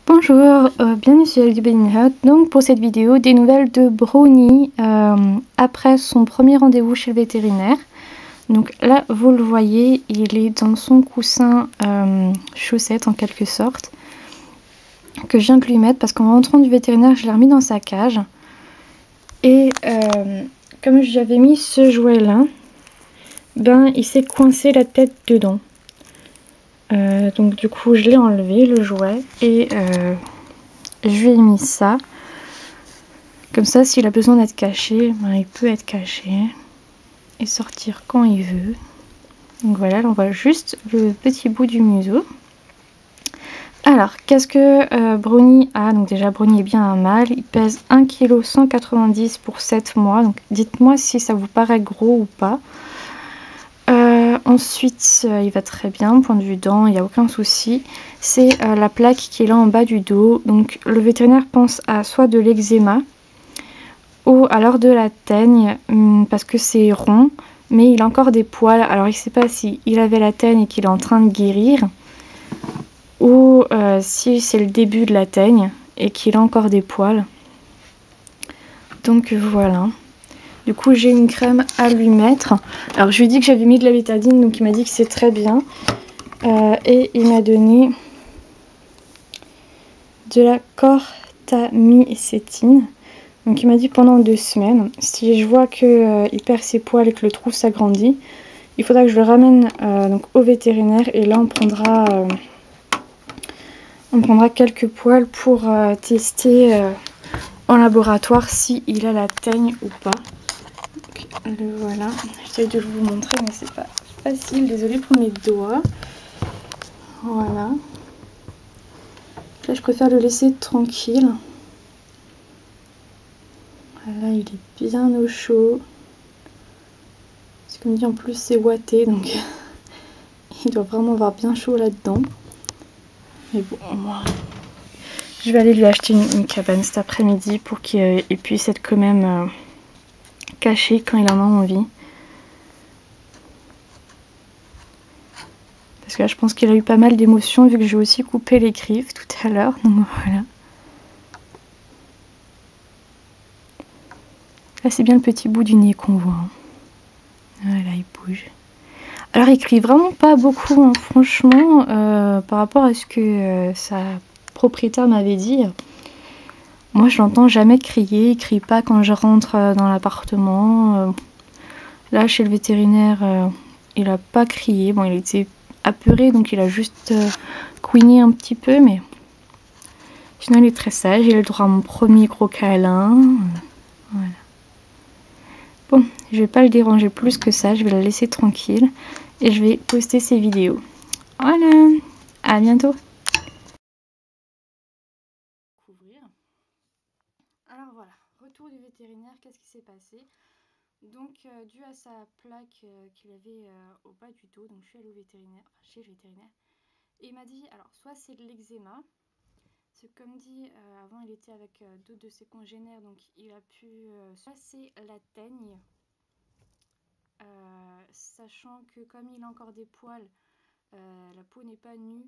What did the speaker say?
Bonjour, bienvenue sur LD Baby Hut. Donc pour cette vidéo, des nouvelles de Brownie après son premier rendez-vous chez le vétérinaire. Donc là, vous le voyez, il est dans son coussin chaussette en quelque sorte, que je viens de lui mettre parce qu'en rentrant du vétérinaire, je l'ai remis dans sa cage. Et comme j'avais mis ce jouet là, ben il s'est coincé la tête dedans. Donc du coup je l'ai enlevé le jouet et je lui ai mis ça. Comme ça, s'il a besoin d'être caché, ben, il peut être caché et sortir quand il veut. Donc voilà, là on voit juste le petit bout du museau. Alors, qu'est-ce que Brownie a? Donc déjà, Brownie est bien un mâle. Il pèse 1,190 kg pour 7 mois. Donc dites-moi si ça vous paraît gros ou pas. Ensuite, il va très bien, point de vue dents, il n'y a aucun souci. C'est la plaque qui est là en bas du dos. Donc le vétérinaire pense à soit de l'eczéma ou alors de la teigne, parce que c'est rond, mais il a encore des poils. Alors il ne sait pas si il avait la teigne et qu'il est en train de guérir, ou si c'est le début de la teigne et qu'il a encore des poils. Donc voilà. Du coup, j'ai une crème à lui mettre. Alors, je lui ai dit que j'avais mis de la bétadine, donc il m'a dit que c'est très bien. Et il m'a donné de la cortamycétine. Donc, il m'a dit pendant 2 semaines. Si je vois qu'il perd ses poils et que le trou s'agrandit, il faudra que je le ramène donc au vétérinaire. Et là, on prendra quelques poils pour tester en laboratoire s'il a la teigne ou pas. Le voilà, j'essaie de vous montrer mais c'est pas facile, désolée pour mes doigts. Voilà. Là je préfère le laisser tranquille. Là il est bien au chaud. C'est comme dit, en plus c'est ouaté donc il doit vraiment avoir bien chaud là-dedans. Mais bon, moi je vais aller lui acheter une cabane cet après-midi pour qu'il puisse être quand même caché quand il en a envie. Parce que là, je pense qu'il a eu pas mal d'émotions vu que j'ai aussi coupé les griffes tout à l'heure. Donc voilà. Là, c'est bien le petit bout du nez qu'on voit. Voilà, il bouge. Alors, il crie vraiment pas beaucoup, hein, franchement, par rapport à ce que sa propriétaire m'avait dit. Moi, je l'entends jamais crier. Il crie pas quand je rentre dans l'appartement. Là, chez le vétérinaire, il a pas crié. Bon, il était apeuré, donc il a juste couiné un petit peu, mais sinon il est très sage. Il a le droit à mon premier gros câlin. Voilà. Bon, je vais pas le déranger plus que ça, je vais la laisser tranquille et je vais poster ses vidéos. Voilà, à bientôt. Alors voilà, retour du vétérinaire, qu'est-ce qui s'est passé? Donc, dû à sa plaque qu'il avait au bas du dos, donc je suis allée au vétérinaire, chez le vétérinaire, et il m'a dit, alors soit c'est de l'eczéma, c'est comme dit, avant il était avec d'autres de ses congénères, donc il a pu, soit c'est la teigne, sachant que comme il a encore des poils, la peau n'est pas nue,